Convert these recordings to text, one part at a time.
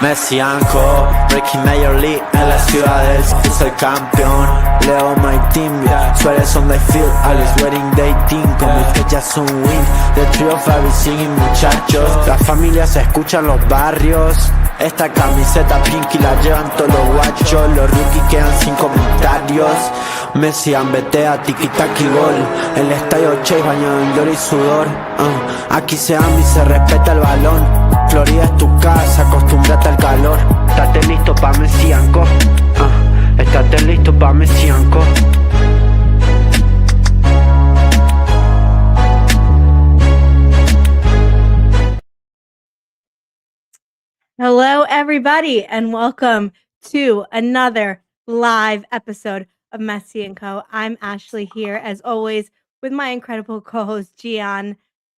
Messi and Co, Breaking Major League en las ciudades, soy campeón. Leo my team, Suárez on the field, Alex wedding dating, con mis fechas un win. The trio of everything, muchachos, las familias se escuchan los barrios. Esta camiseta pinky la llevan todos los guachos. Los rookies quedan sin comentarios. Messi ambetea, tiki-taki gol. El estadio Chase bañado en gloria y sudor. Aquí se ama y se respeta el balón. Florida es tu casa, acostúmbrate al calor. Estate listo pa' Messi and Co. Estate listo pa' Messi and Co. Hello, everybody, and welcome to another live episode of Messi and Co. I'm Ashley here, as always, with my incredible co-host, Gian.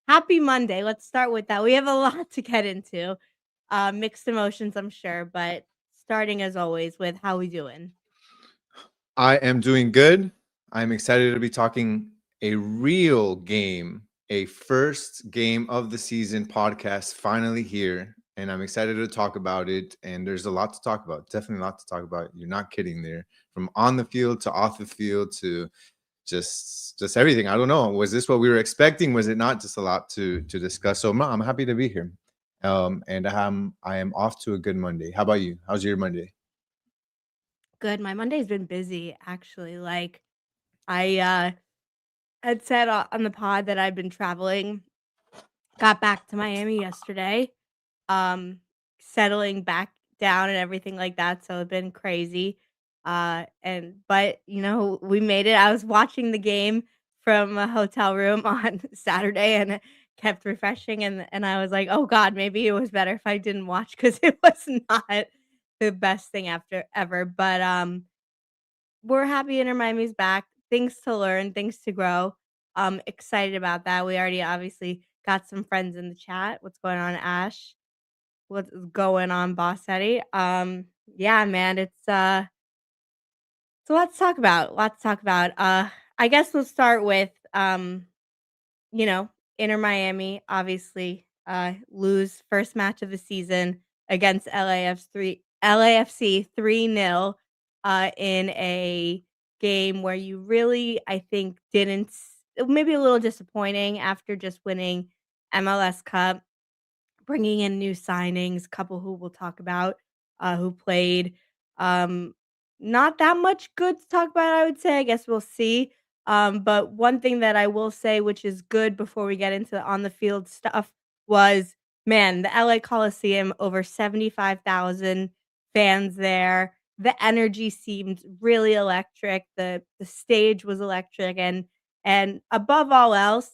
Happy Monday. Let's start with that. We have a lot to get into. Mixed emotions, I'm sure, but starting, as always, with how we doing? I am doing good. I'm excited to be talking a real game, a first game of the season podcast finally here. And I'm excited to talk about it. And there's a lot to talk about. Definitely a lot to talk about. You're not kidding there. From on the field to off the field to just everything. I don't know. Was this what we were expecting? Was it not? Just a lot to discuss. So I'm happy to be here. And I am off to a good Monday. How about you? How's your Monday? Good. My Monday's been busy, actually. Like, I had said on the pod that I'd been traveling. Got back to Miami yesterday. Settling back down and everything like that, so it's been crazy. But you know, we made it. I was watching the game from a hotel room on Saturday, and it kept refreshing, and I was like, oh god, maybe it was better if I didn't watch, because it was not the best thing ever. But we're happy Inter Miami's back. Things to learn, things to grow. Excited about that. We already obviously got some friends in the chat. What's going on, Ash? What's going on, Boss Eddie? Yeah, man, it's so let's talk about. I guess we'll start with Inter Miami obviously lose first match of the season against LAFC 3-0 in a game where you really, I think, didn't maybe a little disappointing after just winning MLS Cup. Bringing in new signings, couple who we'll talk about, who played. Not that much good to talk about, I would say. I guess we'll see. But one thing that I will say, which is good before we get into the on the field stuff, was, man, the LA Coliseum, over 75,000 fans there. The energy seemed really electric. The stage was electric, and above all else,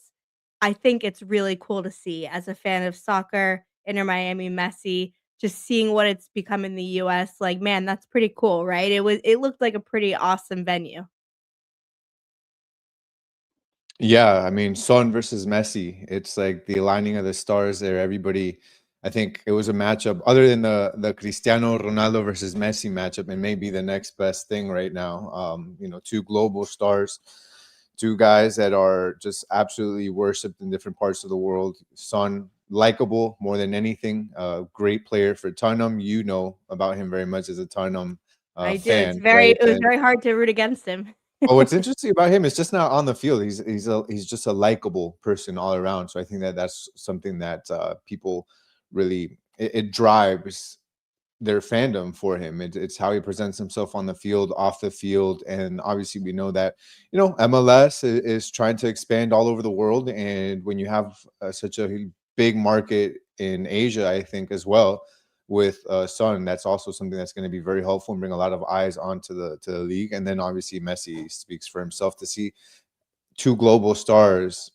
I think it's really cool to see as a fan of soccer, Inter Miami, Messi, just seeing what it's become in the US. Like, man, that's pretty cool, right? It looked like a pretty awesome venue. Yeah, I mean, Son versus Messi. It's like the aligning of the stars there. Everybody, I think it was a matchup other than the Cristiano Ronaldo versus Messi matchup, and maybe the next best thing right now. Two global stars, two guys that are just absolutely worshipped in different parts of the world. Son, likable more than anything. Great player for Tottenham. You know about him very much as a Tottenham I do. fan. It was very hard to root against him. Oh, what's interesting about him is just not on the field. He's just a likable person all around. So I think that's something that people really it drives their fandom for him. It's how he presents himself on the field, off the field, and obviously we know that MLS is trying to expand all over the world, and when you have such a big market in Asia, I think as well with Son, that's also something that's going to be very helpful and bring a lot of eyes onto the league. And then obviously Messi speaks for himself. To see two global stars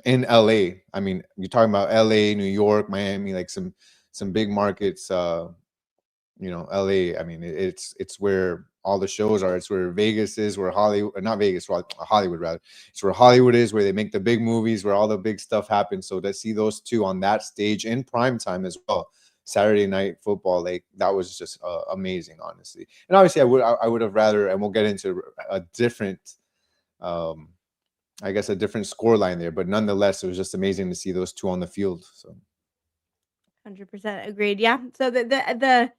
in LA. I mean, you're talking about LA, New York, Miami, like some big markets. LA, I mean, it's where all the shows are. It's where Vegas is, where Hollywood, not Vegas, Hollywood rather. It's where Hollywood is, where they make the big movies, where all the big stuff happens. So to see those two on that stage in prime time as well, Saturday night football, like that was just amazing, honestly. And obviously, I would have rather, and we'll get into a different, I guess, a different scoreline there. But nonetheless, it was just amazing to see those two on the field. So 100% agreed. Yeah. So the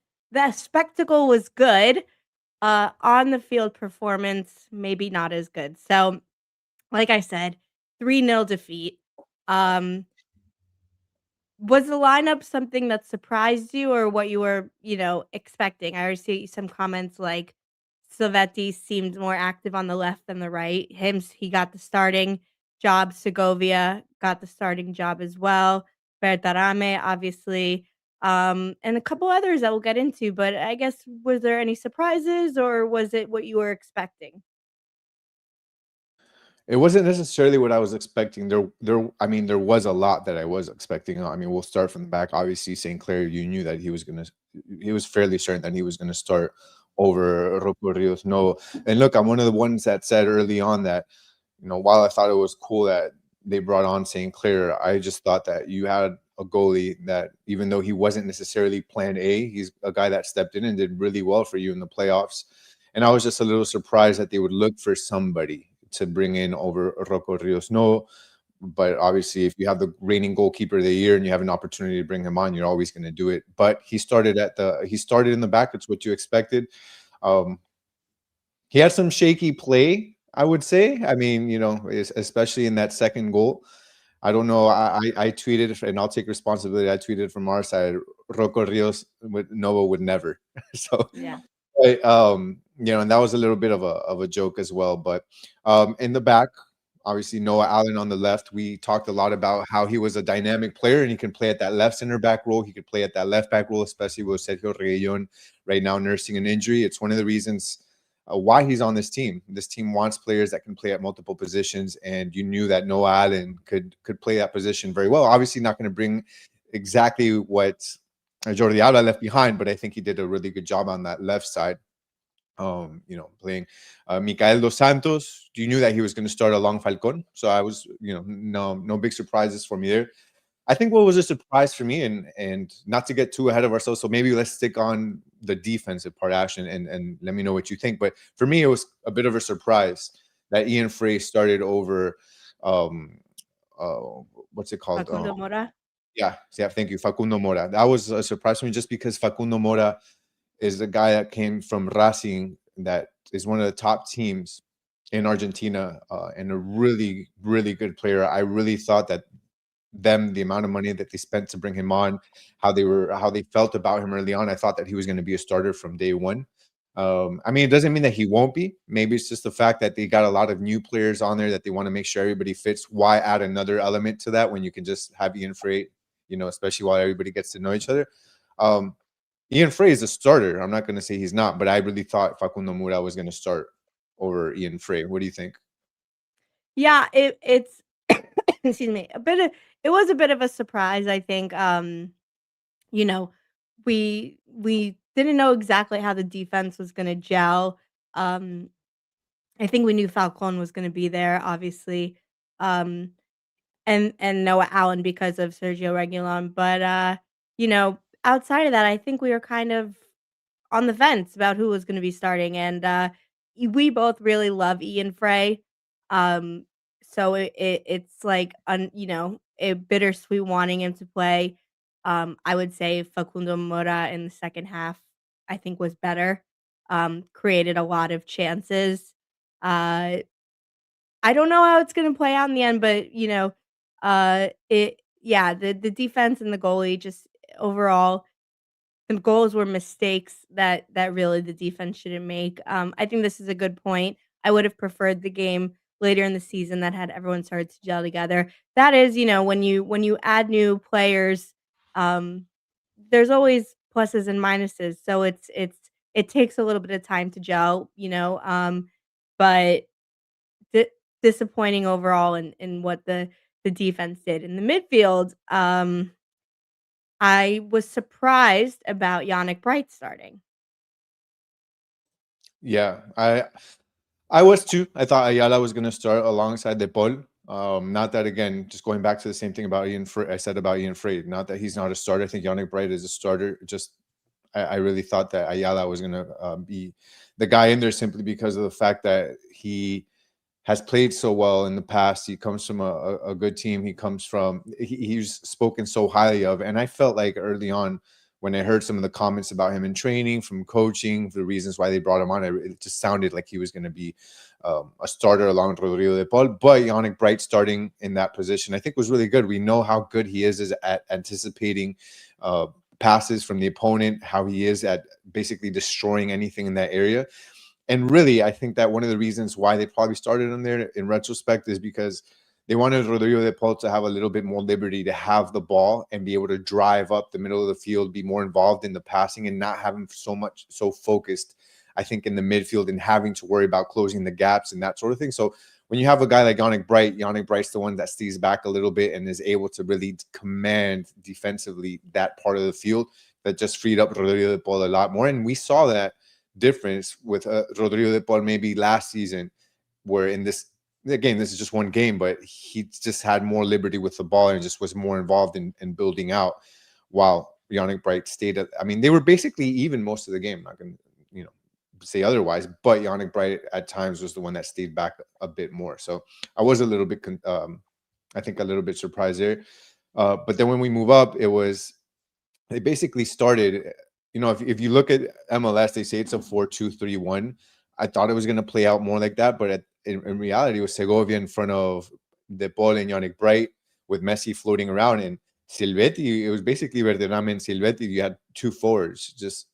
spectacle was good. On the field performance, maybe not as good. So, like I said, 3-0 defeat. Um, was the lineup something that surprised you or what you were, expecting? I already see some comments like Silvetti seemed more active on the left than the right. He got the starting job. Segovia got the starting job as well. Bertarame, obviously, and a couple others that we'll get into. But I guess was there any surprises or was it what you were expecting? It wasn't necessarily what I was expecting. I mean, there was a lot that I was expecting. I mean, we'll start from the back. Obviously, St. Clair, you knew that he was fairly certain that he was gonna start over Rocco Rios. No, and look, I'm one of the ones that said early on that, while I thought it was cool that they brought on St. Clair, I just thought that you had a goalie that, even though he wasn't necessarily plan A, he's a guy that stepped in and did really well for you in the playoffs. And I was just a little surprised that they would look for somebody to bring in over Rocco Rios. No, but obviously, if you have the reigning goalkeeper of the year and you have an opportunity to bring him on, you're always going to do it. But he started in the back. That's what you expected. Um, he had some shaky play, I would say. I mean, especially in that second goal. I don't know. I tweeted, and I'll take responsibility. I tweeted from our side, Rocco Rios Nova would never. So Yeah. right, and that was a little bit of a joke as well. But in the back, obviously Noah Allen on the left. We talked a lot about how he was a dynamic player and he can play at that left center back role. He could play at that left back role, especially with Sergio Reguilon right now nursing an injury. It's one of the reasons why he's on this team. This team wants players that can play at multiple positions, and you knew that Noah Allen could play that position very well. Obviously, not going to bring exactly what Jordi Alba left behind, but I think he did a really good job on that left side. Playing Micael Dos Santos. You knew that he was going to start along Falcon, so I was, no big surprises for me there. I think what was a surprise for me, and not to get too ahead of ourselves, so maybe let's stick on the defensive part, Ash, and let me know what you think. But for me, it was a bit of a surprise that Ian Frey started over, um, what's it called? Facundo Mora. Yeah, thank you, Facundo Mora. That was a surprise for me, just because Facundo Mora is the guy that came from Racing, that is one of the top teams in Argentina, and a really, really good player. I really thought that the amount of money that they spent to bring him on, how they felt about him early on, I thought that he was going to be a starter from day one. I mean, it doesn't mean that he won't be. Maybe it's just the fact that they got a lot of new players on there that they want to make sure everybody fits. Why add another element to that when you can just have Ian Frey, especially while everybody gets to know each other. Ian Frey is a starter. I'm not going to say he's not, but I really thought Facundo Mura was going to start over Ian Frey. What do you think? Yeah, it's excuse me, it was a bit of a surprise, I think. You know, we didn't know exactly how the defense was gonna gel. Um, I think we knew Falcon was gonna be there, obviously, um, and Noah Allen because of Sergio Reguilon, but, outside of that, I think we were kind of on the fence about who was gonna be starting, and, we both really love Ian Frey, um, so it's like, a bittersweet wanting him to play. I would say Facundo Mora in the second half, I think was better, created a lot of chances. Uh, I don't know how it's gonna play out in the end, but, the defense and the goalie just overall the goals were mistakes that really the defense shouldn't make. I think this is a good point. I would have preferred the game later in the season that had everyone started to gel together. That is, when you add new players, um, there's always pluses and minuses. So it takes a little bit of time to gel, but di- disappointing overall in what the defense did in the midfield. I was surprised about Yannick Bright starting. Yeah, I was too. I thought Ayala was going to start alongside De Paul. Not that, again, just going back to the same thing about Ian Frey, I said about Ian Frey. Not that he's not a starter. I think Yannick Bright is a starter. Just I really thought that Ayala was going to be the guy in there, simply because of the fact that he has played so well in the past. He comes from a good team. He's spoken so highly of. And I felt like early on when I heard some of the comments about him in training, from coaching, the reasons why they brought him on, it just sounded like he was going to be a starter along with Rodrigo de Paul. But Yannick Bright starting in that position, I think, was really good. We know how good he is at anticipating passes from the opponent, how he is at basically destroying anything in that area. And really, I think that one of the reasons why they probably started him there in retrospect is because they wanted Rodrigo de Paul to have a little bit more liberty to have the ball and be able to drive up the middle of the field, be more involved in the passing, and not have him so focused, I think, in the midfield and having to worry about closing the gaps and that sort of thing. So when you have a guy like Yannick Bright's the one that stays back a little bit and is able to really command defensively that part of the field, that just freed up Rodrigo de Paul a lot more. And we saw that difference with Rodrigo de Paul maybe last season, where in this, again, this is just one game, but he just had more liberty with the ball and just was more involved in building out, while Yannick Bright stayed at, I mean, they were basically even most of the game. I'm not going to, say otherwise, but Yannick Bright at times was the one that stayed back a bit more. So I was a little bit, I think, a little bit surprised there. But then when we move up, they basically started, if you look at MLS, they say it's a 4-2-3-1. I thought it was going to play out more like that, but in reality, it was Segovia in front of De Paul and Yannick Bright, with Messi floating around, and Silvetti. It was basically Verderame and Silvetti. You had two forwards, just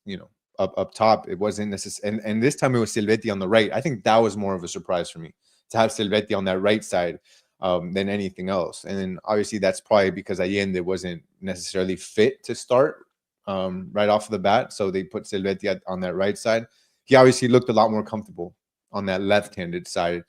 up top. It wasn't necessary, and this time it was Silvetti on the right. I think that was more of a surprise for me, to have Silvetti on that right side than anything else. And then obviously that's probably because Allende wasn't necessarily fit to start right off the bat, so they put Silvetti on that right side. He obviously looked a lot more comfortable on that left-handed side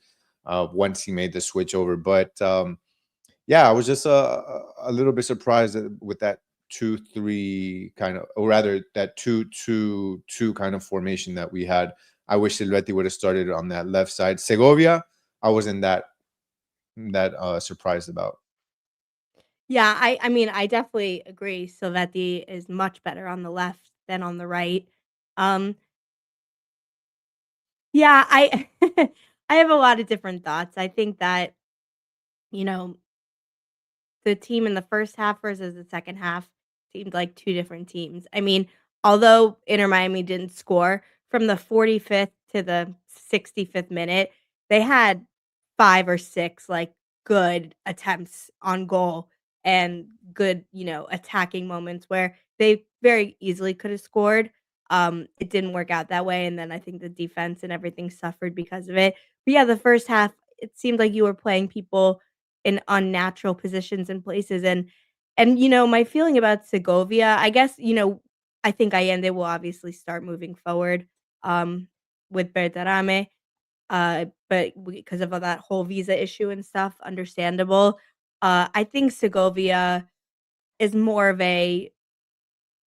once he made the switch over. But I was just a little bit surprised with that 2-3 kind of, or rather that 2-2-2 kind of formation that we had. I wish Silvetti would have started on that left side. Segovia, I wasn't that surprised about. Yeah, I mean, I definitely agree. Silvetti is much better on the left than on the right. Um, yeah, I I have a lot of different thoughts. I think that, you know, the team in the first half versus the second half seemed like two different teams. I mean, although Inter Miami didn't score, from the 45th to the 65th minute, they had 5 or 6 like good attempts on goal and good, attacking moments where they very easily could have scored. It didn't work out that way, and then I think the defense and everything suffered because of it. But yeah, the first half, it seemed like you were playing people in unnatural positions and places. And my feeling about Segovia, I guess, I think Allende will obviously start moving forward with Bertarame, but because of all that whole visa issue and stuff, understandable. I think Segovia is more of a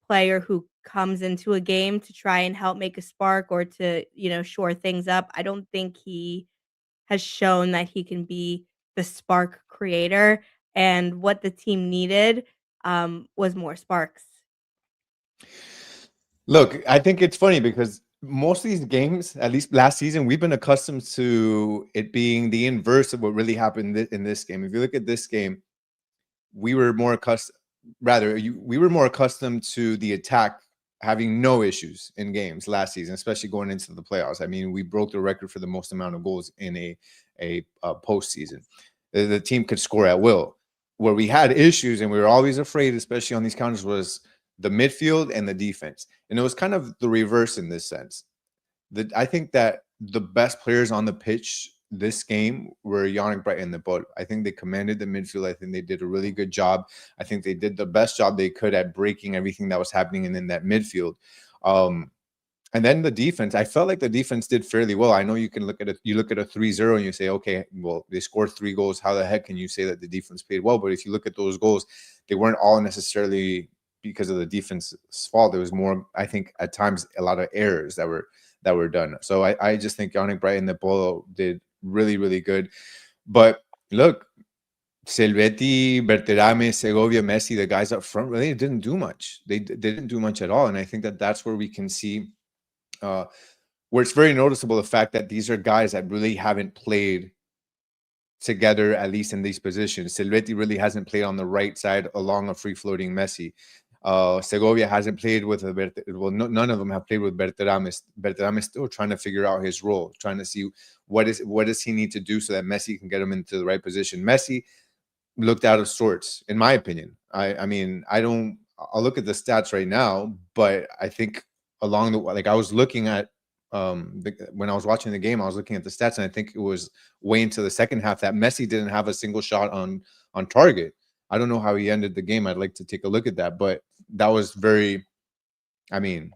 player who comes into a game to try and help make a spark or to, shore things up. I don't think he has shown that he can be the spark creator, and what the team needed, was more sparks. Look, I think it's funny because most of these games, at least last season, we've been accustomed to it being the inverse of what really happened in this game. If you look at this game, we were more accustomed, we were more accustomed to the attack having no issues in games last season, especially going into the playoffs. I mean, we broke the record for the most amount of goals in a postseason. The team could score at will. Where we had issues and we were always afraid, especially on these counters, was the midfield and the defense. And it was kind of the reverse in this sense. I think that the best players on the pitch this game were Yannick Bright and De Paul. I think they commanded the midfield. I think they did a really good job. I think they did the best job they could at breaking everything that was happening in that midfield. And then the defense, I felt like the defense did fairly well. I know you can look at a 3-0 and you say, okay, well, they scored 3 goals. How the heck can you say that the defense played well? But if you look at those goals, they weren't all necessarily because of the defense's fault. There was more, I think, at times, a lot of errors that were done. So I just think Yannick Bright and De Paul did really, really good. But look, Silvetti, Berterame, Segovia, Messi, the guys up front, really didn't do much. They didn't do much at all. And I think that that's where we can see where it's very noticeable, the fact that these are guys that really haven't played together, at least in these positions. Silvetti really hasn't played on the right side along a free-floating Messi. Segovia hasn't played with none of them have played with Berterame. Berterame is still trying to figure out his role, trying to see what does he need to do so that Messi can get him into the right position. Messi looked out of sorts, in my opinion. I mean, I'll look at the stats right now, but I think along the like I was looking at when I was watching the game, I was looking at the stats, and I think it was way into the second half that Messi didn't have a single shot on target. I don't know how he ended the game. I'd like to take a look at that, but that was very, I mean,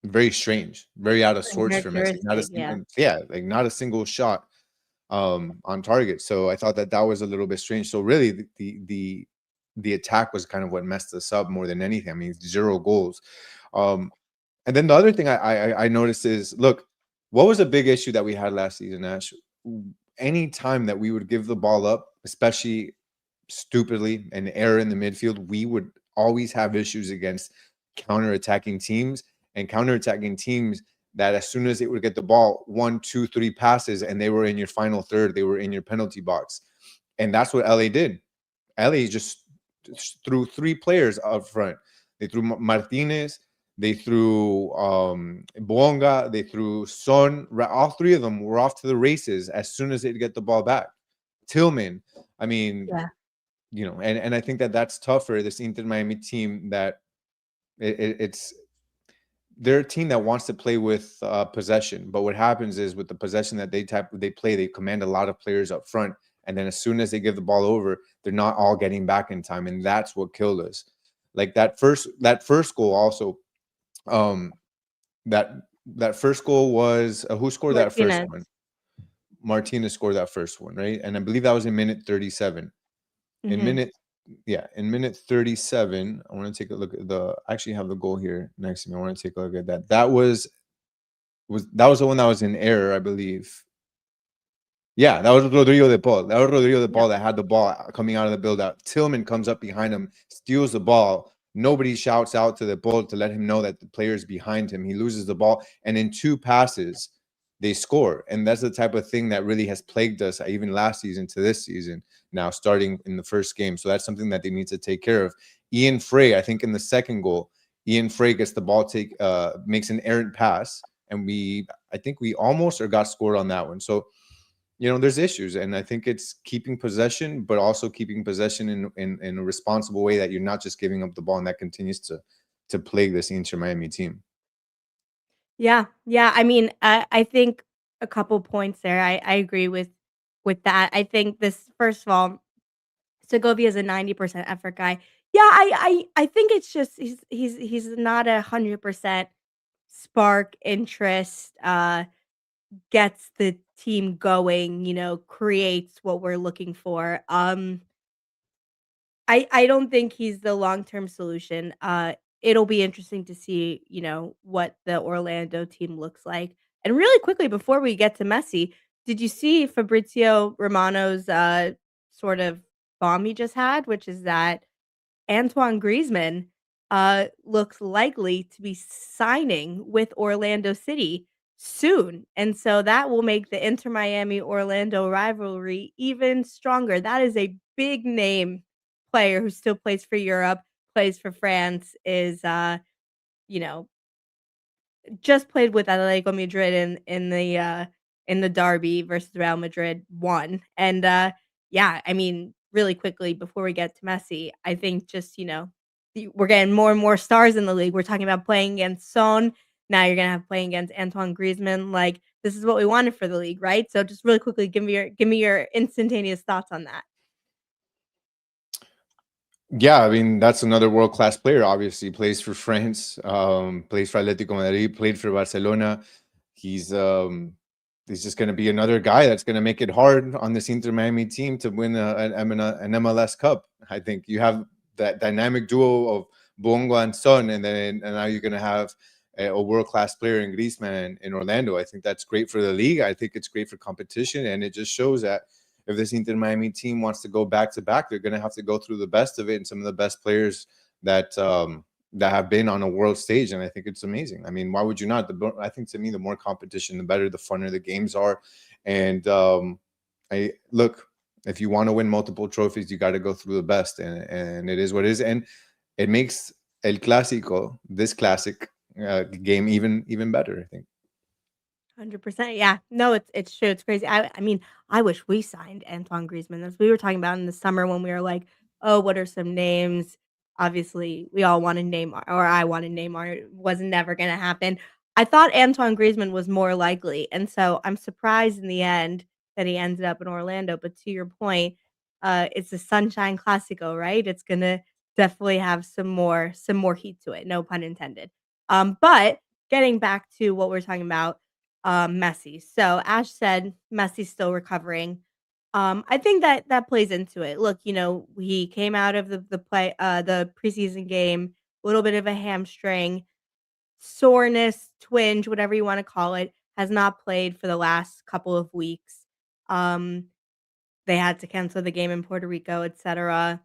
very strange, very out of sorts for Messi. Not a Characteristic, yeah. like not a single shot on target. So I thought that was a little bit strange. So really, the attack was kind of what messed us up more than anything. I mean, 0 goals. And then the other thing I noticed is, look, what was a big issue that we had last season, Ash? Any time that we would give the ball up, especially stupidly, an error in the midfield, we would always have issues against counterattacking teams that as soon as they would get the ball, 1, 2, 3 passes, and they were in your final third, they were in your penalty box. And that's what LA did. LA just threw 3 players up front. They threw Martinez, they threw Bonga, they threw Son. All 3 of them were off to the races as soon as they'd get the ball back. Tillman, I mean, Yeah. you know, and I think that that's tough for this Inter Miami team, that it's they're a team that wants to play with possession. But what happens is, with the possession that they play, they command a lot of players up front. And then as soon as they give the ball over, they're not all getting back in time. And that's what killed us. Like that first goal also, that first goal was who scored that first one? Martinez scored that first one, right? And I believe that was in minute 37. In minute 37, I want to take a look at I actually have the goal here next to me. I want to take a look at that. That was the one that was in error, I believe. Yeah, that was Rodrigo de Paul. That was Rodrigo de Paul that had the ball coming out of the build-out. Tillman comes up behind him, steals the ball. Nobody shouts out to the Paul to let him know that the player is behind him. He loses the ball, and in 2 passes, they score. And that's the type of thing that really has plagued us, even last season to this season, now starting in the first game. So that's something that they need to take care of. Ian Frey, I think in the second goal, Ian Frey gets the ball, makes an errant pass, and I think we almost got scored on that one. So, you know, there's issues, and I think it's keeping possession, but also keeping possession in a responsible way, that you're not just giving up the ball, and that continues to plague this Inter Miami team. Yeah, yeah. I mean, I think a couple points there. I agree with that. I think this, first of all, Segovia is a 90% effort guy. Yeah, I think it's just he's not 100% spark, interest, gets the team going, you know, creates what we're looking for. I don't think he's the long-term solution. It'll be interesting to see, you know, what the Orlando team looks like. And really quickly, before we get to Messi, did you see Fabrizio Romano's sort of bomb he just had, which is that Antoine Griezmann looks likely to be signing with Orlando City soon. And so that will make the Inter Miami Orlando rivalry even stronger. That is a big name player who still plays for Europe, plays for France, is you know, just played with Atletico Madrid in the derby versus Real Madrid, won. And yeah, I mean, really quickly before we get to Messi, I think just, you know, we're getting more and more stars in the league. We're talking about playing against Son. Now you're gonna have playing against Antoine Griezmann. Like, this is what we wanted for the league, right? So just really quickly, give me your instantaneous thoughts on that. Yeah, I mean, that's another world-class player. Obviously, plays for France, plays for Atletico Madrid, played for Barcelona. He's just going to be another guy that's going to make it hard on this Inter Miami team to win an MLS Cup. I think you have that dynamic duo of Bongo and Son, and now you're going to have a world-class player in Griezmann in Orlando. I think that's great for the league. I think it's great for competition, and it just shows that if this Inter Miami team wants to go back to back, they're going to have to go through the best of it, and some of the best players that have been on a world stage. And I think it's amazing. I mean, why would you not? I think, to me, the more competition, the better, the funner the games are. And I look, If you want to win multiple trophies, you got to go through the best, and it is what it is, and it makes El Clásico, this classic game, even better, I think. 100%. Yeah. No, it's true. It's crazy. I mean, I wish we signed Antoine Griezmann. As we were talking about in the summer when we were like, "Oh, what are some names?" Obviously, we all wanted Neymar, or I wanted Neymar. It was never going to happen. I thought Antoine Griezmann was more likely, and so I'm surprised in the end that he ended up in Orlando. But to your point, it's a Sunshine Classico, right? It's gonna definitely have some more heat to it. No pun intended. But getting back to what we're talking about, Messi. So Ash said Messi's still recovering. I think that that plays into it. Look, he came out of the preseason game, a little bit of a hamstring, soreness, twinge, whatever you want to call it, has not played for the last couple of weeks. Um, they had to cancel the game in Puerto Rico, etc.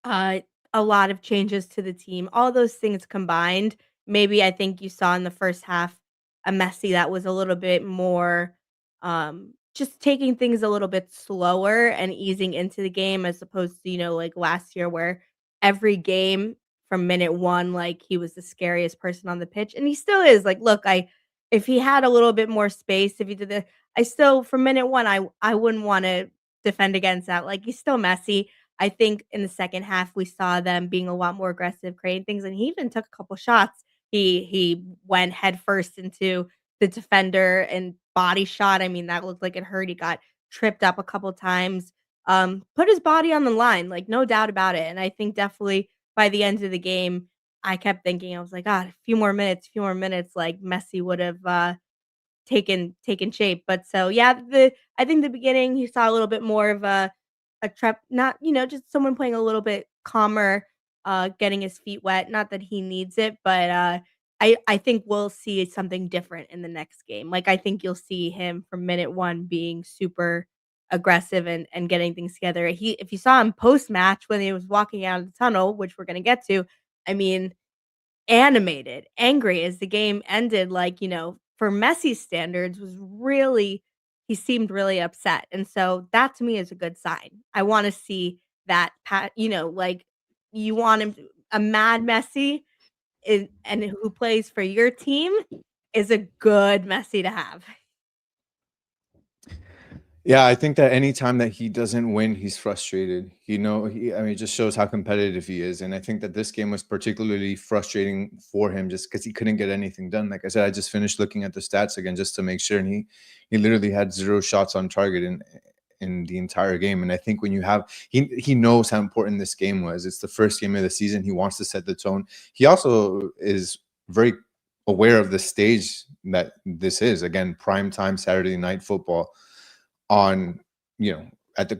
Uh, a lot of changes to the team. All those things combined, maybe I think you saw in the first half a Messi that was a little bit more, just taking things a little bit slower and easing into the game as opposed to, like last year where every game from minute 1, like, he was the scariest person on the pitch, and he still is. Like, look, I if he had a little bit more space, if he did the I still from minute 1, I wouldn't wanna defend against that. Like, he's still Messi. I think in the second half, we saw them being a lot more aggressive, creating things, and he even took a couple shots. He went headfirst into the defender and body shot. I mean, that looked like it hurt. He got tripped up a couple times. Put his body on the line, like no doubt about it. And I think definitely by the end of the game, I kept thinking, I was like, God, a few more minutes, like Messi would have taken shape. But so yeah, the I think the beginning he saw a little bit more of a trap, not, just someone playing a little bit calmer, getting his feet wet. Not that he needs it, but I think we'll see something different in the next game. Like I think you'll see him from minute 1 being super aggressive and getting things together. If you saw him post match when he was walking out of the tunnel, which we're gonna get to, I mean, animated, angry as the game ended, like, for Messi's standards was really he seemed really upset, and so that to me is a good sign. I wanna see that like, you want him to a mad Messi and who plays for your team is a good Messi to have. Yeah, I think that anytime that he doesn't win, he's frustrated. I mean, it just shows how competitive he is. And I think that this game was particularly frustrating for him just because he couldn't get anything done. Like I said, I just finished looking at the stats again just to make sure, and he literally had 0 shots on target in the entire game. And I think when you have he knows how important this game was. It's the first game of the season. He wants to set the tone. He also is very aware of the stage that this is. Again, prime time Saturday night football on at the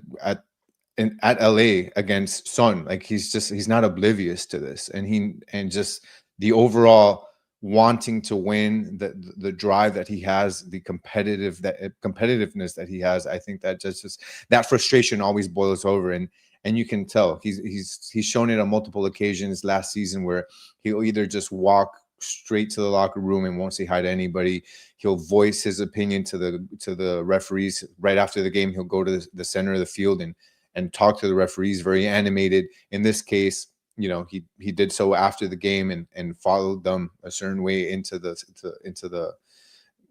at LA against Son. Like he's not oblivious to this, and just the overall wanting to win, the drive that he has, the competitiveness that he has. I think that just that frustration always boils over, and you can tell he's shown it on multiple occasions last season where he'll either just walk straight to the locker room and won't say hi to anybody. He'll voice his opinion to the referees right after the game. He'll go to the center of the field and talk to the referees, very animated. In this case, he did so after the game and followed them a certain way into the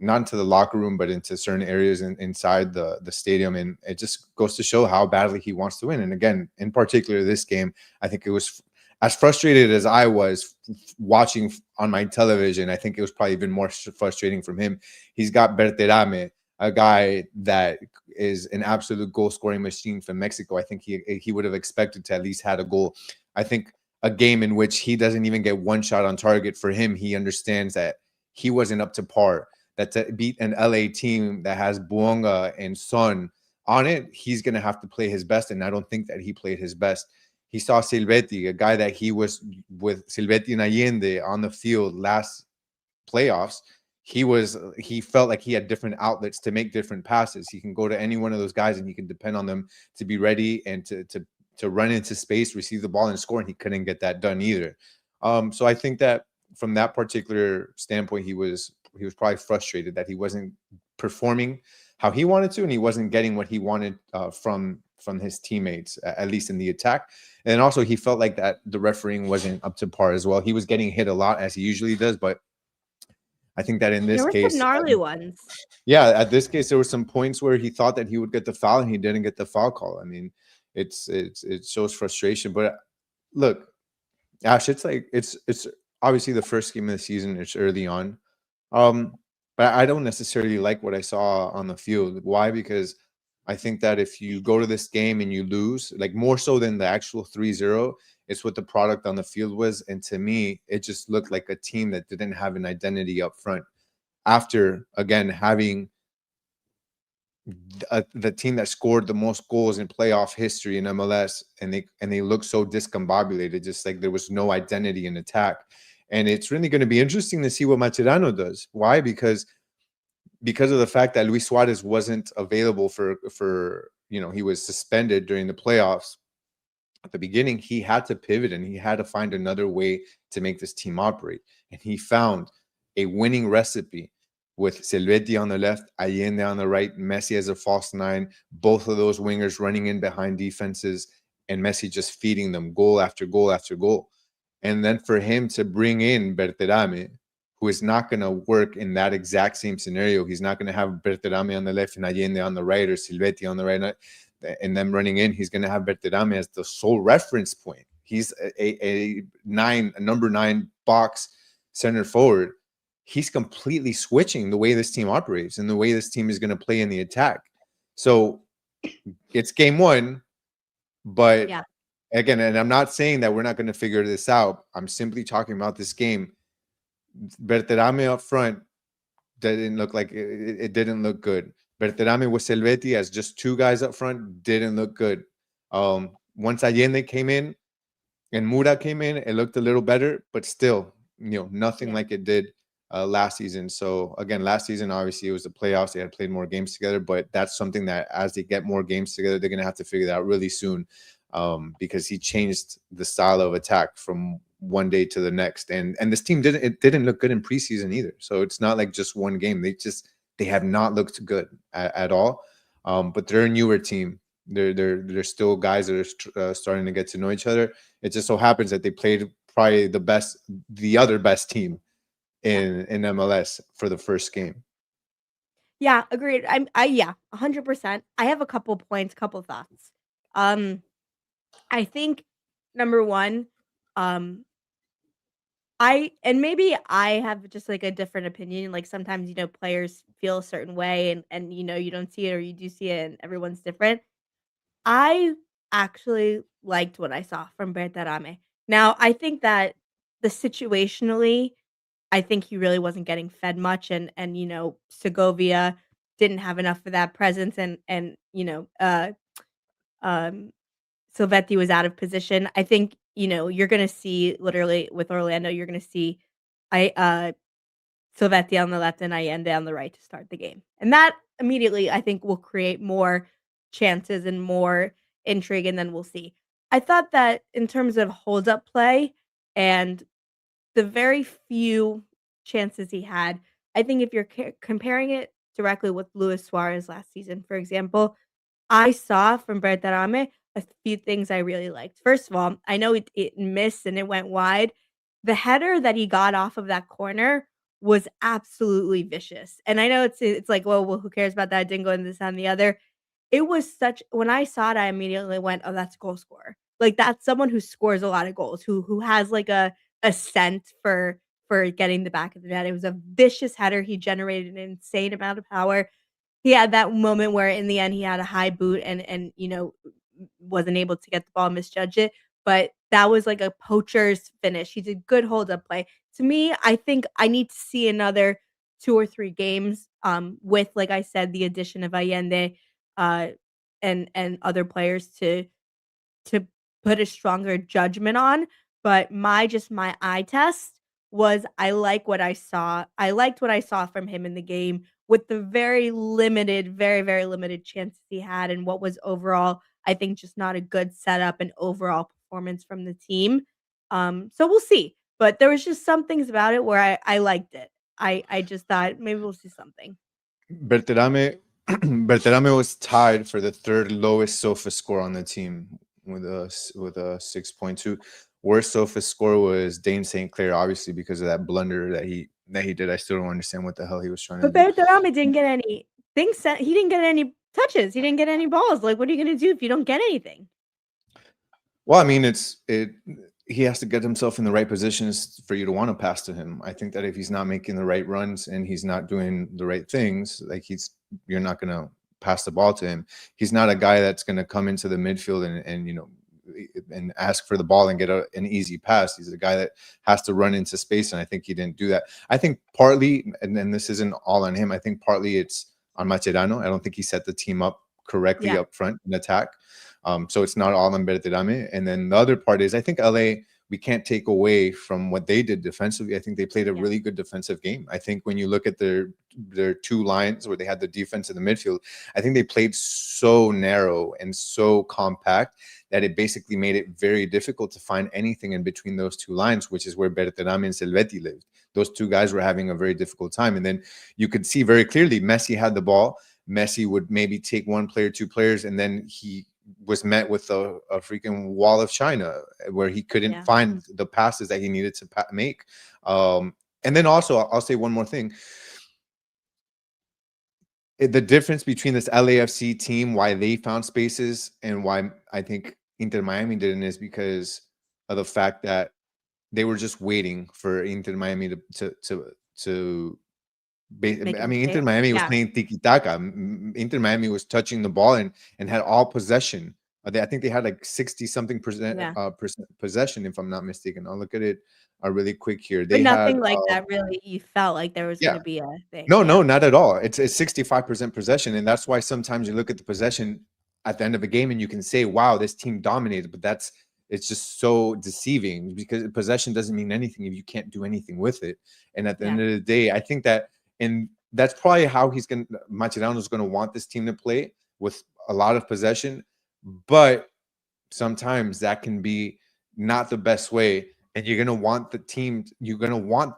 not into the locker room, but into certain areas inside the stadium. And it just goes to show how badly he wants to win. And again, in particular, this game, I think it was as frustrated as I was watching on my television. I think it was probably even more frustrating from him. He's got Berterame, a guy that is an absolute goal scoring machine for Mexico. I think he would have expected to at least had a goal. I think a game in which he doesn't even get 1 shot on target, for him, he understands that he wasn't up to par. That to beat an LA team that has Buonga and Son on it, he's going to have to play his best. And I don't think that he played his best. He saw Silvetti, a guy that he was with Silvetti and Allende on the field last playoffs. He felt like he had different outlets to make different passes. He can go to any one of those guys and he can depend on them to be ready and to run into space, receive the ball, and score. And he couldn't get that done either. So I think that from that particular standpoint, he was probably frustrated that he wasn't performing how he wanted to, and he wasn't getting what he wanted from his teammates, at least in the attack. And also, he felt like that the refereeing wasn't up to par as well. He was getting hit a lot, as he usually does, but I think that in There this were some case, gnarly ones. yeah, at this case, there were some points where he thought that he would get the foul, and he didn't get the foul call. I mean, it shows frustration. But look, Ash, it's like it's obviously the first game of the season. It's early on, um, but I don't necessarily like what I saw on the field. Why? Because I think that if you go to this game and you lose, like more so than the actual 3-0, it's what the product on the field was. And to me, it just looked like a team that didn't have an identity up front. After again having the team that scored the most goals in playoff history in MLS, and they look so discombobulated, just like there was no identity in attack. And it's really going to be interesting to see what Macherano does. Why? Because of the fact that Luis Suarez wasn't available for he was suspended during the playoffs at the beginning. He had to pivot, and he had to find another way to make this team operate. And he found a winning recipe with Silvetti on the left, Allende on the right, Messi as a false nine, both of those wingers running in behind defenses, and Messi just feeding them goal after goal after goal. And then for him to bring in Berterame, who is not going to work in that exact same scenario. He's not going to have Berterame on the left and Allende on the right, or Silvetti on the right, and then running in. He's going to have Berterame as the sole reference point. He's a number 9 box center forward. He's completely switching the way this team operates and the way this team is going to play in the attack. So it's game one, but Yeah. again, and I'm not saying that we're not going to figure this out. I'm simply talking about this game. Berterame up front didn't look like it didn't look good. Berterame with Silvetti as just 2 guys up front didn't look good. Once Allende came in and Mura came in, it looked a little better, but still, nothing like it did last season. So again, last season, obviously it was the playoffs. They had played more games together, but that's something that as they get more games together, they're going to have to figure that out really soon, because he changed the style of attack from one day to the next. And this team didn't look good in preseason either. So it's not like just one game. They have not looked good at all. But they're a newer team. They're still guys that are starting to get to know each other. It just so happens that they played probably the other best team in MLS for the first game. Yeah, agreed. Yeah, 100%. I have a couple points, couple thoughts. I think number one, um, maybe I have just like a different opinion. Like sometimes, players feel a certain way and you don't see it or you do see it and everyone's different. I actually liked what I saw from Bertarame. Now, I think that situationally, I think he really wasn't getting fed much and Segovia didn't have enough of that presence and um Silvetti was out of position. I think, you're gonna see literally with Orlando, you're gonna see I Silvetti on the left and Allende on the right to start the game. And that immediately I think will create more chances and more intrigue, and then we'll see. I thought that in terms of hold up play and the very few chances he had, I think if you're comparing it directly with Luis Suarez last season, for example, I saw from Bertarame a few things I really liked. First of all, I know it missed and it went wide. The header that he got off of that corner was absolutely vicious. And I know it's like, well, who cares about that? It didn't go in this and the other. It was such when I saw it, I immediately went, "Oh, that's a goal scorer." Like that's someone who scores a lot of goals, who has like a scent for getting the back of the net. It was a vicious header. He generated an insane amount of power. He had that moment where in the end he had a high boot and wasn't able to get the ball, misjudged it, but that was like a poacher's finish. He did good hold up play. To me, I think I need to see another 2 or 3 games, with, like I said, the addition of Allende, uh, and other players to put a stronger judgment on, but my eye test was I like what I saw. I liked what I saw from him in the game with the very limited, very, very limited chances he had and what was overall, I think, just not a good setup and overall performance from the team. So we'll see. But there was just some things about it where I liked it. I just thought maybe we'll see something. Berterame, Berterame was tied for the third lowest SOFA score on the team with a 6.2. Worst SOFA score was Dane St. Clair, obviously because of that blunder that he did. I still don't understand what the hell he was trying to But do. Berterame didn't get any things sent. He didn't get any touches. He didn't get any balls. Like, what are you gonna do if you don't get anything? Well, I mean, he has to get himself in the right positions for you to want to pass to him. I think that if he's not making the right runs and he's not doing the right things, like you're not going to pass the ball to him. He's not a guy that's going to come into the midfield and ask for the ball and get an easy pass. He's a guy that has to run into space, and I think he didn't do that. I think partly, and then this isn't all on him, I think partly it's on Mascherano. I don't think he set the team up correctly up front in attack. So it's not all on Berterame. And then the other part is I think LA, we can't take away from what they did defensively. I think they played a really good defensive game. I think when you look at their two lines where they had the defense and the midfield, I think they played so narrow and so compact that it basically made it very difficult to find anything in between those two lines, which is where Berterame and Silvetti lived. Those two guys were having a very difficult time. And then you could see very clearly Messi had the ball. Messi would maybe take one player, two players, and then he was met with a freaking wall of China where he couldn't find the passes that he needed to make. And then also, I'll say one more thing. The difference between this LAFC team, why they found spaces and why I think Inter Miami didn't, is because of the fact that they were just waiting for Inter Miami to I mean, Inter Miami was playing tiki-taka. Inter Miami was touching the ball and had all possession. I think they had like 60-something percent possession, if I'm not mistaken. I'll look at it really quick here. They But nothing had, like that really you felt like there was going to be a thing. No, not at all. It's 65% possession, and that's why sometimes you look at the possession at the end of a game and you can say, wow, this team dominated, but it's just so deceiving because possession doesn't mean anything if you can't do anything with it. And at the end of the day, I think that, and that's probably how Mascherano's going to want this team to play, with a lot of possession, but sometimes that can be not the best way. And you're going to want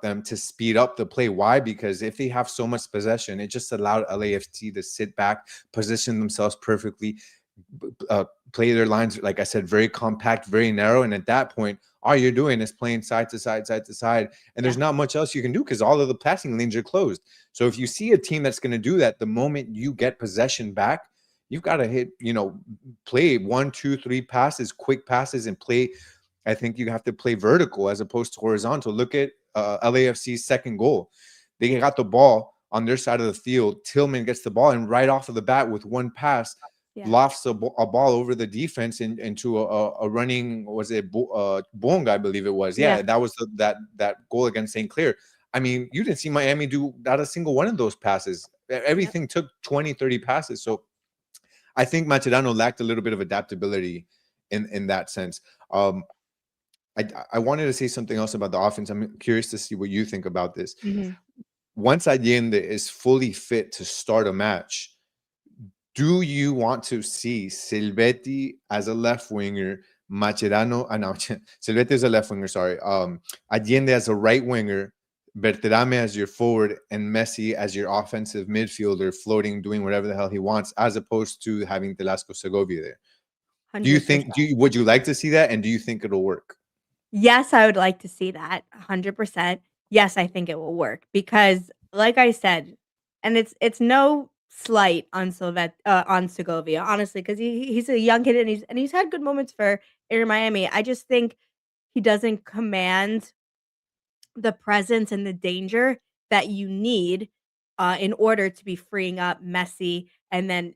them to speed up the play. Why? Because if they have so much possession, it just allowed LAFC to sit back, position themselves perfectly, play their lines, like I said, very compact, very narrow. And at that point, all you're doing is playing side to side, side to side. And there's not much else you can do because all of the passing lanes are closed. So if you see a team that's going to do that, the moment you get possession back, you've got to play 1, 2, 3 passes, quick passes, and play. I think you have to play vertical as opposed to horizontal. Look at LAFC's second goal. They got the ball on their side of the field. Tillman gets the ball, and right off of the bat with one pass, lofts a ball over the defense into a running, was it Bonga, I believe it was. Yeah, that was that goal against St. Clair. I mean, you didn't see Miami do not a single one of those passes. Everything took 20, 30 passes. So I think Mascherano lacked a little bit of adaptability in that sense. I wanted to say something else about the offense. I'm curious to see what you think about this. Once Allende is fully fit to start a match, do you want to see Silvetti as a left winger, Mascherano, no, Silvetti is a left winger, sorry. Allende as a right winger, Berterame as your forward, and Messi as your offensive midfielder, floating, doing whatever the hell he wants, as opposed to having Velasco Segovia there? 100%. Do you think, would you like to see that, and do you think it'll work? Yes, I would like to see that 100%. Yes, I think it will work because, like I said, and it's no slight on Segovia, honestly, because he's a young kid and he's had good moments for Inter Miami. I just think he doesn't command the presence and the danger that you need in order to be freeing up Messi and then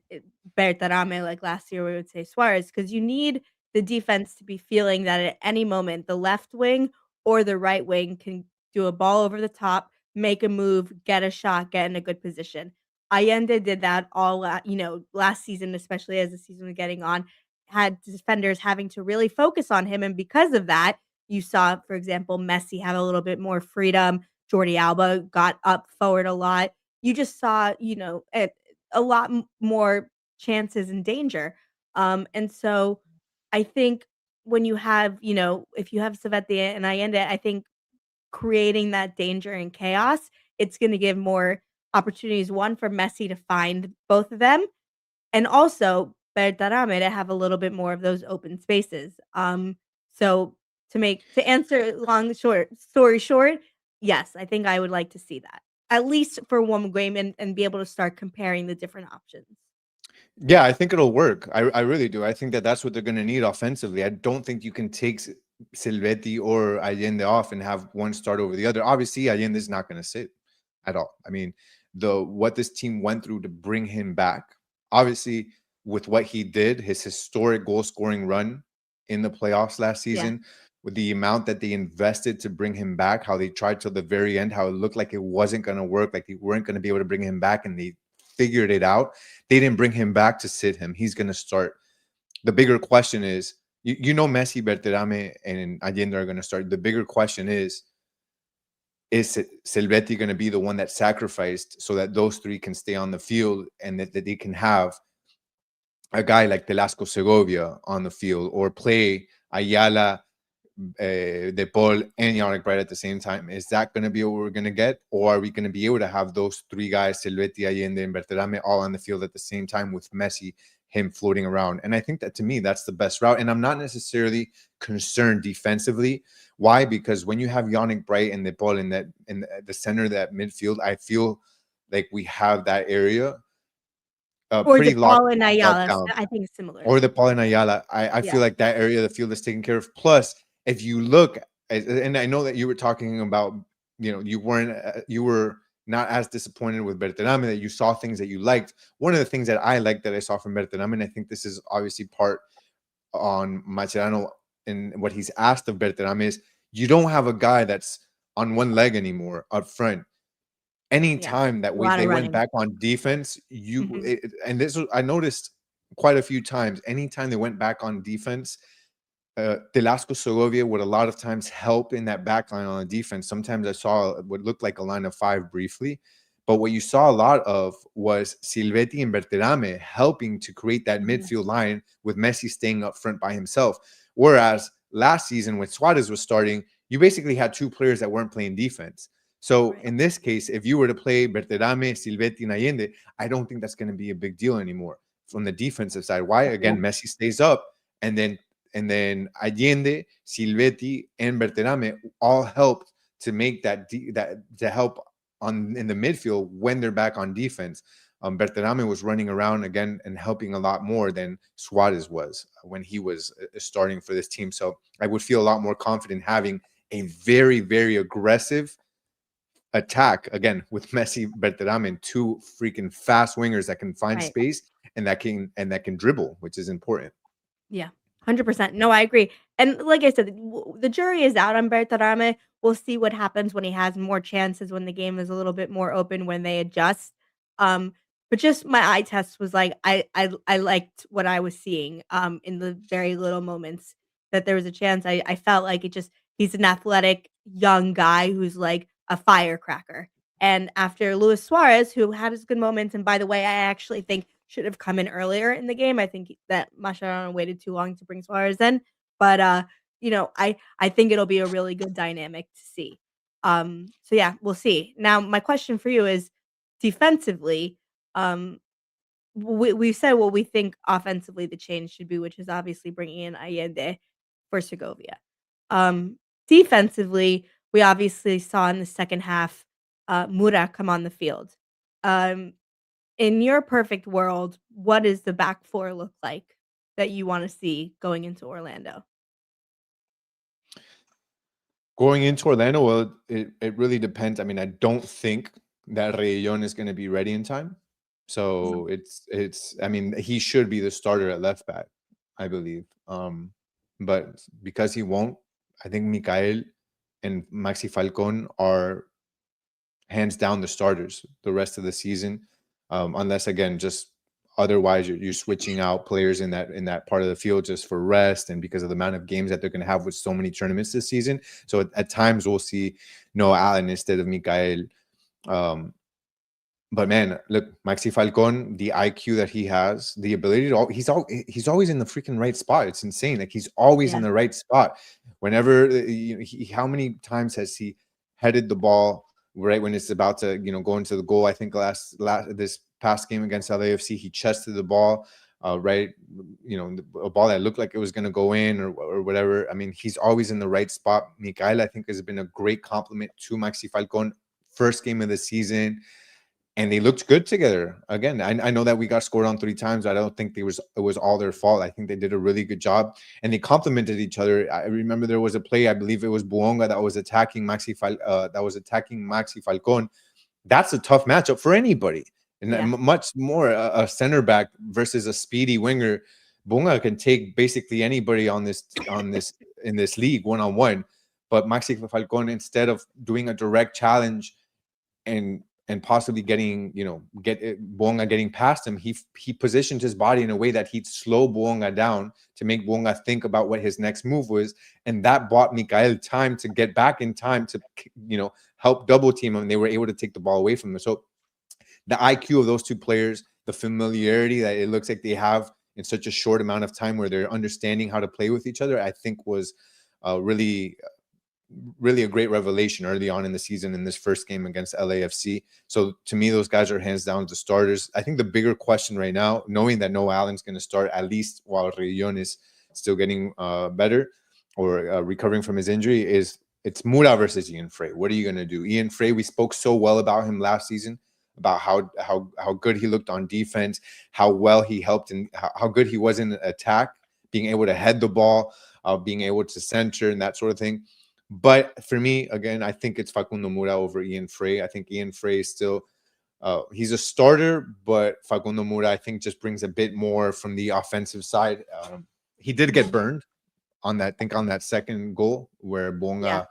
Berterame, like last year we would say Suarez, because you need the defense to be feeling that at any moment the left wing or the right wing can do a ball over the top, make a move, get a shot, get in a good position. Allende did that all last season, especially as the season was getting on, had defenders having to really focus on him, and because of that, you saw, for example, Messi have a little bit more freedom. Jordi Alba got up forward a lot. You just saw, a lot more chances and danger. And so I think when you have, if you have Silvetti and Allende, I think creating that danger and chaos, it's going to give more opportunities, one for Messi to find both of them, and also Bertarame to have a little bit more of those open spaces. So to answer long short story short, yes, I think I would like to see that at least for one game and be able to start comparing the different options. Yeah, I think it'll work. I really do. I think that that's what they're going to need offensively. I don't think you can take Silvetti or Allende off and have one start over the other. Obviously, Allende is not going to sit at all. I mean, what this team went through to bring him back, obviously, with what he did, his historic goal scoring run in the playoffs last Yeah. season, with the amount that they invested to bring him back, how they tried till the very end, how it looked like it wasn't going to work, like they weren't going to be able to bring him back, and they figured it out. They didn't bring him back to sit him. He's going to start. The bigger question is, you know, Messi, Berterame, and Allende are going to start. The bigger question is Silvetti going to be the one that's sacrificed so that those three can stay on the field and that they can have a guy like Telasco Segovia on the field, or play Ayala, De Paul, and Yannick Bright at the same time? Is that going to be what we're going to get? Or are we going to be able to have those three guys, Silvetti, Allende, and Berterame, all on the field at the same time with Messi, him floating around? And I think that, to me, that's the best route. And I'm not necessarily concerned defensively. Why? Because when you have Yannick Bright and De Paul in the center of that midfield, I feel like we have that area Or pretty De Paul and locked Ayala, down. I think similar. Or the Paul and Ayala. I Yeah. feel like that area of the field is taken care of. Plus, if you look, and I know that you were talking about, you were not as disappointed with Berterame, that you saw things that you liked. One of the things that I liked that I saw from Berterame, and I think this is obviously part on Mascherano and what he's asked of Berterame, is you don't have a guy that's on one leg anymore up front. Anytime that A lot of they went running. back on defense, Mhm. and this I noticed quite a few times. Anytime they went back on defense, Telasco Segovia would a lot of times help in that back line on the defense. Sometimes I saw what looked like a line of five briefly, but what you saw a lot of was Silvetti and Berterame helping to create that Mhm. midfield line, with Messi staying up front by himself. Whereas last season, when Suarez was starting, you basically had two players that weren't playing defense. So Right. in this case, if you were to play Berterame, Silvetti, and Allende, I don't think that's going to be a big deal anymore from the defensive side. Why? Again, Messi stays up, and then Allende, Silvetti, and Berterame all helped to make that to help in the midfield when they're back on defense. Berterame was running around again and helping a lot more than Suarez was when he was starting for this team. So I would feel a lot more confident having a very, very aggressive attack again with Messi, Berterame, and two freaking fast wingers that can find Right. space and that can dribble, which is important. Yeah, 100%. No, I agree. And like I said, the jury is out on Bertarame. We'll see what happens when he has more chances, when the game is a little bit more open, when they adjust. Um, but just my eye test was like I liked what I was seeing in the very little moments that there was a chance. I felt like he's an athletic young guy who's like a firecracker. And after Luis Suarez, who had his good moments, and by the way, I actually think should have come in earlier in the game. I think that Mascherano waited too long to bring Suarez in, but I think it'll be a really good dynamic to see. So yeah, we'll see. Now, my question for you is defensively. Um, we said what we think offensively the change should be, which is obviously bringing in Allende for Segovia. Defensively, we obviously saw in the second half Mura come on the field. Um, in your perfect world, what does the back four look like that you wanna see going into Orlando? Going into Orlando, well, it really depends. I mean, I don't think that Reguilon is going to be ready in time. Mhm. So it's. I mean, he should be the starter at left back, I believe. But because he won't, I think Mikael and Maxi Falcon are hands down the starters the rest of the season, unless again just otherwise you're switching out players in that part of the field just for rest and because of the amount of games that they're going to have with so many tournaments this season. So at times we'll see Noah Allen instead of Mikael. Um, but man, look, Maxi Falcon, the IQ that he has, the ability to, he's always in the freaking right spot. It's insane. Like he's always Yeah. in the right spot. Whenever how many times has he headed the ball right when it's about to, go into the goal. I think this past game against LAFC, he chested the ball, right, a ball that looked like it was going to go in or whatever. I mean, he's always in the right spot. Mikael, I think, has been a great compliment to Maxi Falcon. First game of the season, and they looked good together. Again, I know that we got scored on 3 times. I don't think it was all their fault. I think they did a really good job, and they complemented each other. I remember there was a play, I believe it was Buonga that was attacking Maxi Falcon. That's a tough matchup for anybody, and much more a center back versus a speedy winger. Buonga can take basically anybody in this league one-on-one, but Maxi Falcon, instead of doing a direct challenge and possibly getting Buonga getting past him, he positioned his body in a way that he'd slow Buonga down to make Buonga think about what his next move was, and that bought Mikael time to get back in time to help double team him, and they were able to take the ball away from him. So the IQ of those two players, the familiarity that it looks like they have in such a short amount of time, where they're understanding how to play with each other, I think was really a great revelation early on in the season in this first game against LAFC. So to me, those guys are hands down the starters. I think the bigger question right now, knowing that Noah Allen's going to start at least while Reguilón is still getting better or recovering from his injury, it's Mura versus Ian Frey. What are you going to do? Ian Frey, we spoke so well about him last season, about how good he looked on defense, how well he helped, and how good he was in attack, being able to head the ball, being able to center and that sort of thing. But for me, again, I think it's Facundo Mura over Ian Frey. I think Ian Frey is still he's a starter, but Facundo Mura, I think, just brings a bit more from the offensive side. He did get burned on that second goal where Buonga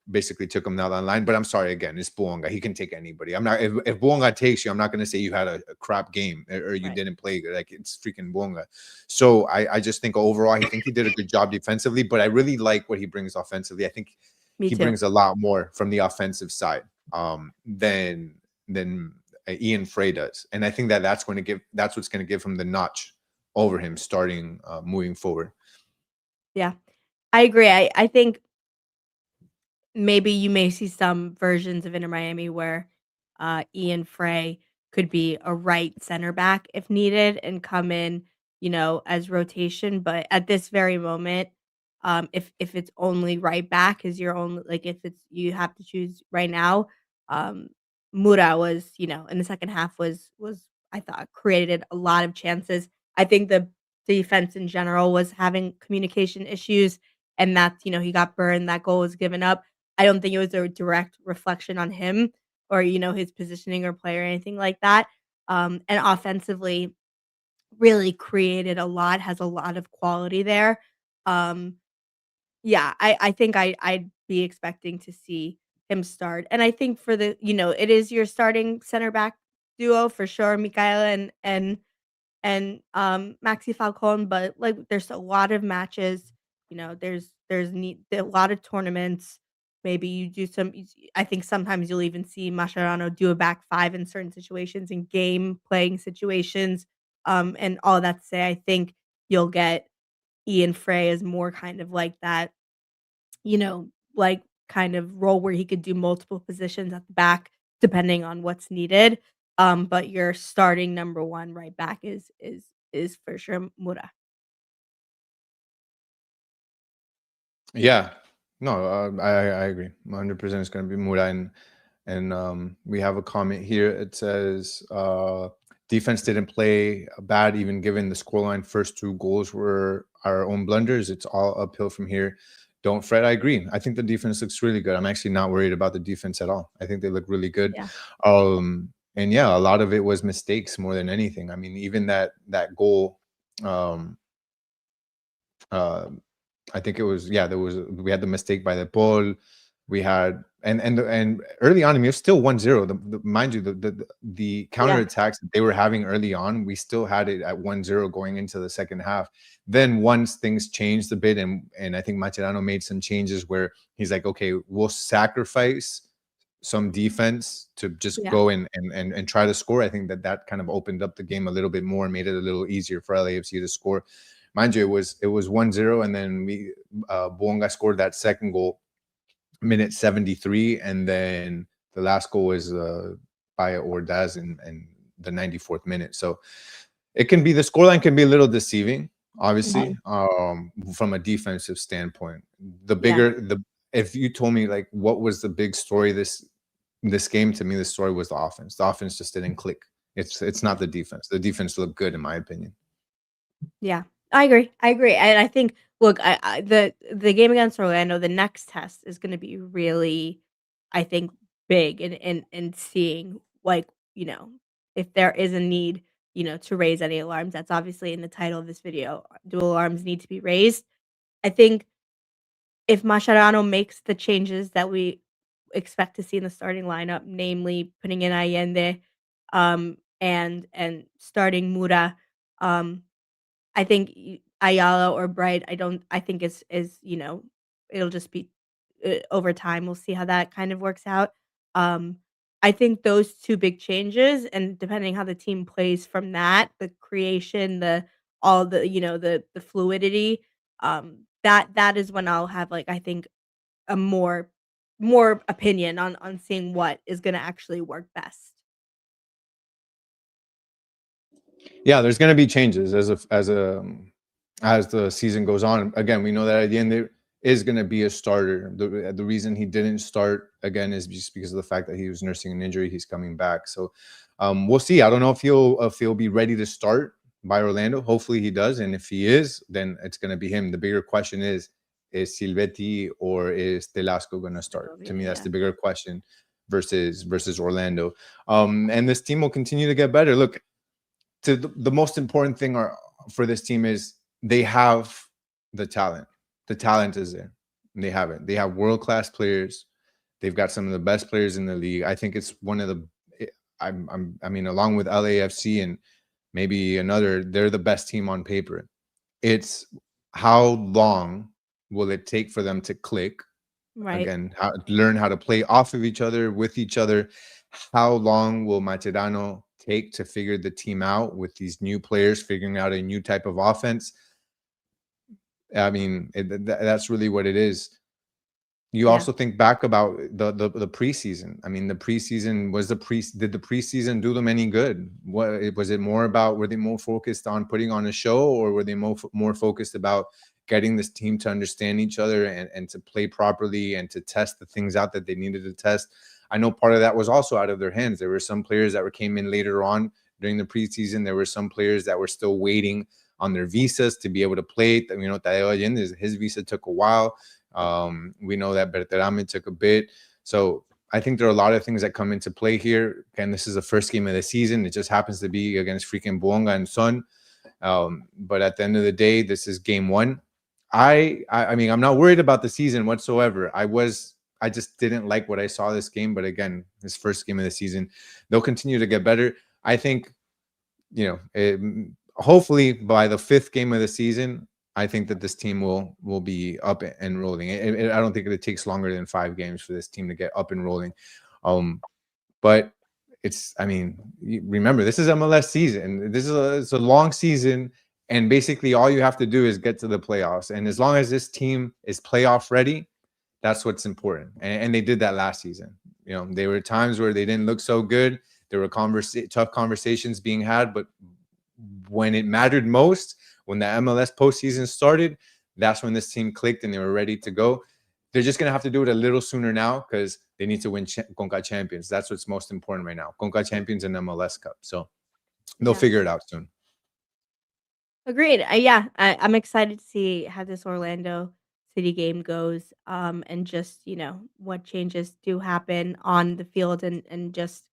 basically took him down the line. But I'm sorry, again, it's Buonga. He can take anybody. I'm not, if Buonga takes you, I'm not going to say you had a crap game or you didn't play good. Like, it's freaking Buonga. So I just think overall, I think he did a good job defensively, but I really like what he brings offensively. I think he brings a lot more from the offensive side than Ian Frey does. And I think that's what's going to give him the notch over him starting moving forward. Yeah, I agree. I think maybe you may see some versions of Inter Miami where Ian Frey could be a right center back if needed and come in, as rotation. But at this very moment, if it's only right back is your only, like, if it's you have to choose right now, Mura was, in the second half was I thought created a lot of chances. I think the defense in general was having communication issues, and that's, he got burned. That goal was given up. I don't think it was a direct reflection on him or, his positioning or play or anything like that. And offensively, really created a lot, has a lot of quality there. Yeah, I think I'd be expecting to see him start. And I think for the, it is your starting center back duo for sure, Mikael and Maxi Falcon, but, like, there's a lot of matches, there's a lot of tournaments. Maybe you do I think sometimes you'll even see Mascherano do a back five in certain situations, in game playing situations, and all that to say, I think you'll get Ian Frey as more kind of like that, like, kind of role where he could do multiple positions at the back depending on what's needed. But your starting number 1 right back is for sure Mura. Yeah, no, I agree. 100% it's going to be Mura, and we have a comment here. It says defense didn't play bad, even given the scoreline. First 2 goals were our own blunders. It's all uphill from here. Don't fret. I agree. I think the defense looks really good. I'm actually not worried about the defense at all. I think they look really good. Yeah. And yeah, a lot of it was mistakes more than anything. I mean, even that goal, I think it was, we had the mistake by the ball. We had and early on, I mean, it was still 1-0. Mind you, the counterattacks that they were having early on, we still had it at 1-0 going into the second half. Then once things changed a bit, and I think Mascherano made some changes where he's like, okay, we'll sacrifice some defense to just go and try to score. I think that kind of opened up the game a little bit more and made it a little easier for LAFC to score. Mind you, it was 1-0, and then Buonga scored that second goal minute 73, and then the last goal was by Ordaz in the 94th minute. So it can be, the scoreline can be a little deceiving, obviously, from a defensive standpoint. If you told me like what was the big story this game, to me the story was the offense. The offense just didn't click. It's not the defense. The defense looked good in my opinion. Yeah, I agree. And I think, look, the game against Orlando, the next test is going to be really, I think, big in seeing, like, if there is a need, to raise any alarms. That's obviously in the title of this video. Do alarms need to be raised? I think if Mascherano makes the changes that we expect to see in the starting lineup, namely putting in Allende, and starting Mura, I think Ayala or Bright, I think it'll just be, over time, we'll see how that kind of works out. Um, I think those 2 big changes, and depending how the team plays from that, the creation, all the fluidity, that is when I'll have, like, I think, a more opinion on seeing what is gonna actually work best. Yeah, there's going to be changes as the season goes on. Again, we know that at the end there is going to be a starter. The reason he didn't start again is just because of the fact that he was nursing an injury. He's coming back, so we'll see. I don't know if he'll be ready to start by Orlando. Hopefully he does, and if he is, then it's going to be him. The bigger question is Silvetti or is Telasco going to start? To me, that's the bigger question versus Orlando. And this team will continue to get better. Look, the most important thing for this team is they have the talent. The talent is there. They have it. They have world-class players. They've got some of the best players in the league. I think it's one of the, I mean, along with LAFC and maybe another, they're the best team on paper. It's how long will it take for them to click? Right. Again, learn how to play off of each other, with each other. How long will Mascherano take to figure the team out with these new players, figuring out a new type of offense? I mean, that's really what it is. You also think back about the preseason. I mean, the preseason did the preseason do them any good? What was it more about? Were they more focused on putting on a show, or were they more focused about getting this team to understand each other and to play properly and to test the things out that they needed to test? I know part of that was also out of their hands. There were some players that came in later on during the preseason. There were some players that were still waiting on their visas to be able to play. You know, Tadeo Allende, his visa took a while. We know that Berterame took a bit. So I think there are a lot of things that come into play here. Again, this is the first game of the season. It just happens to be against freaking Buonga and Son. But at the end of the day, this is game 1. I mean, I'm not worried about the season whatsoever. I just didn't like what I saw this game. But again, this first game of the season, they'll continue to get better. I think, hopefully by the 5th game of the season, I think that this team will be up and rolling. I don't think it takes longer than 5 games for this team to get up and rolling. But remember, this is MLS season. It's a long season, and basically all you have to do is get to the playoffs. And as long as this team is playoff ready, that's what's important. And they did that last season. There were times where they didn't look so good. There were tough conversations being had, but when it mattered most, when the MLS postseason started, that's when this team clicked and they were ready to go. They're just going to have to do it a little sooner now because they need to win Conca Champions. That's what's most important right now. Conca Champions and MLS Cup. So they'll figure it out soon. Agreed. I'm excited to see how this Orlando City game goes, and just, what changes do happen on the field and just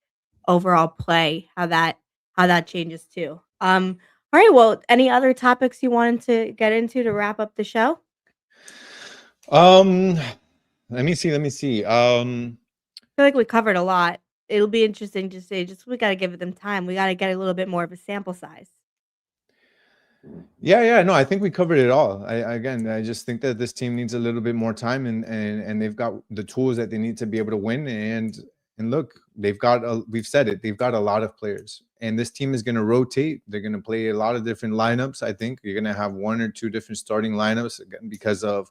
overall play, how that changes too. All right, well, any other topics you wanted to get into to wrap up the show? Let me see. I feel like we covered a lot. It'll be interesting to see. Just we got to give them time. We got to get a little bit more of a sample size. Yeah. No, I think we covered it all. I just think that this team needs a little bit more time, and they've got the tools that they need to be able to win. And look, we've said it, they've got a lot of players, and this team is going to rotate. They're going to play a lot of different lineups. I think you're going to have 1 or 2 different starting lineups again because of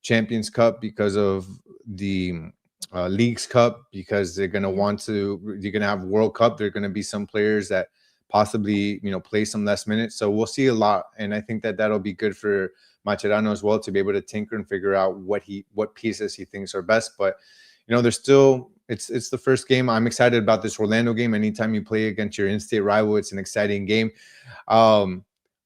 Champions Cup, because of the Leagues Cup, because they're going to want to, you're going to have World Cup. There are going to be some players that possibly, play some less minutes. So we'll see a lot. And I think that that'll be good for Macherano as well, to be able to tinker and figure out what pieces he thinks are best. But, there's still, it's the first game. I'm excited about this Orlando game. Anytime you play against your in-state rival, it's an exciting game.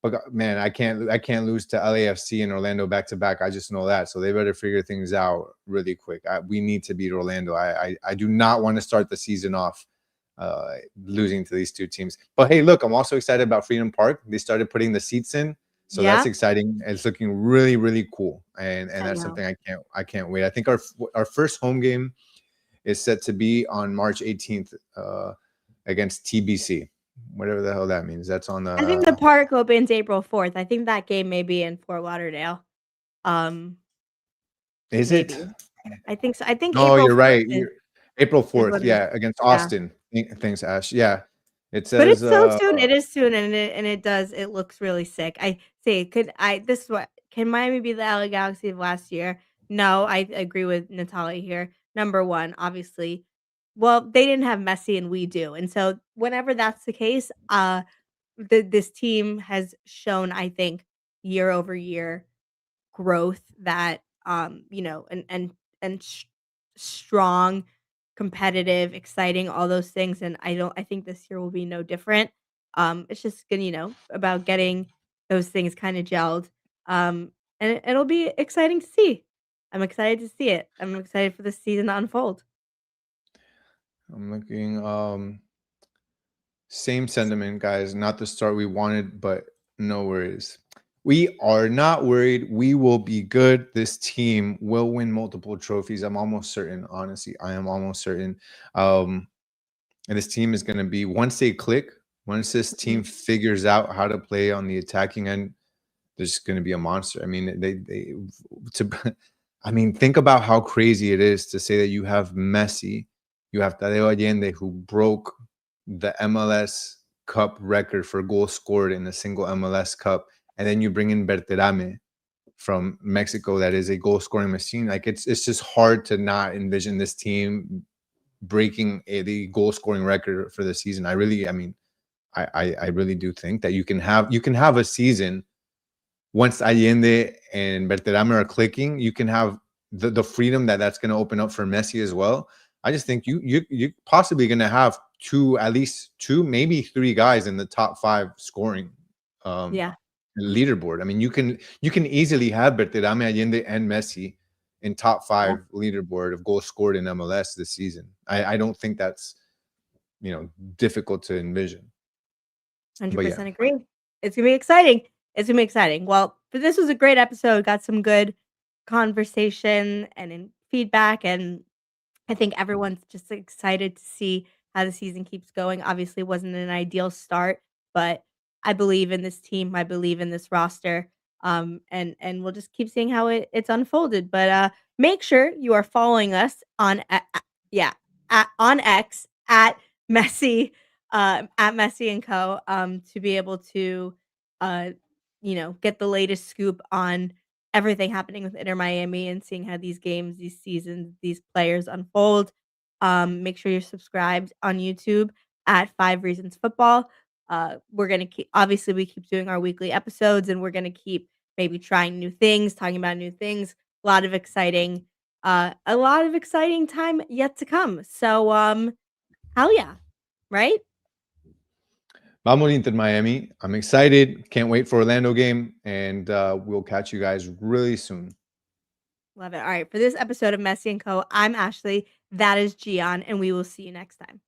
But man, I can't lose to LAFC and Orlando back to back. I just know that. So they better figure things out really quick. We need to beat Orlando. I do not want to start the season off losing to these two teams. But hey, look, I'm also excited about Freedom Park. They started putting the seats in. So that's exciting. It's looking really, really cool. And that's something I can't wait. I think our first home game is set to be on March 18th against TBC. Whatever the hell that means. That's on the. I think the park opens April 4th. I think that game may be in Fort Lauderdale. Is maybe. it? I think so. I think. Oh, April you're 4th right. is April 4th. what it Yeah, is. against Yeah. Austin. Thanks, Ash. Yeah, it says. But it's so soon. It is soon, and it looks really sick. I say, this is what, can Miami be the LA Galaxy of last year? No, I agree with Natalia here. Number one, obviously. Well, they didn't have Messi and we do. And so whenever that's the case, this team has shown, I think, year over year growth that and strong, competitive, exciting, all those things. And I think this year will be no different. It's just gonna, about getting those things kind of gelled. And it'll be exciting to see. I'm excited to see it. I'm excited for this season to unfold. I'm looking. Same sentiment, guys. Not the start we wanted, but no worries. We are not worried. We will be good. This team will win multiple trophies. I'm almost certain. Honestly, I am almost certain. And this team is going to be, once they click, once this team figures out how to play on the attacking end, there's going to be a monster. I mean, think about how crazy it is to say that you have Messi, you have Tadeo Allende, who broke the MLS Cup record for goals scored in a single MLS Cup, and then you bring in Berterame from Mexico, that is a goal scoring machine. Like it's just hard to not envision this team breaking the goal scoring record for the season. I really do think that you can have a season once Allende and Berterame are clicking. You can have the freedom that's going to open up for Messi as well. I just think you're possibly going to have at least two, maybe three guys in the top 5 scoring leaderboard. I mean, you can easily have Berterame, Allende, and Messi in top 5 leaderboard of goals scored in MLS this season. I don't think that's difficult to envision. 100% agree. It's gonna be exciting. It's gonna be exciting. Well, but this was a great episode. Got some good conversation and feedback, and I think everyone's just excited to see how the season keeps going. Obviously, it wasn't an ideal start, but I believe in this team. I believe in this roster. And we'll just keep seeing how it's unfolded. But make sure you are following us on on X at Messi and Co. To be able to get the latest scoop on everything happening with Inter Miami and seeing how these games, these seasons, these players unfold. Make sure you're subscribed on YouTube at 5 Reasons Football. We're gonna obviously we keep doing our weekly episodes, and we're gonna keep maybe trying new things, talking about new things. A lot of exciting time yet to come. So hell yeah, right? Vamos Inter Miami. I'm excited. Can't wait for Orlando game, and we'll catch you guys really soon. Love it. All right, for this episode of Messi and Co, I'm Ashley. That is Gian, and we will see you next time.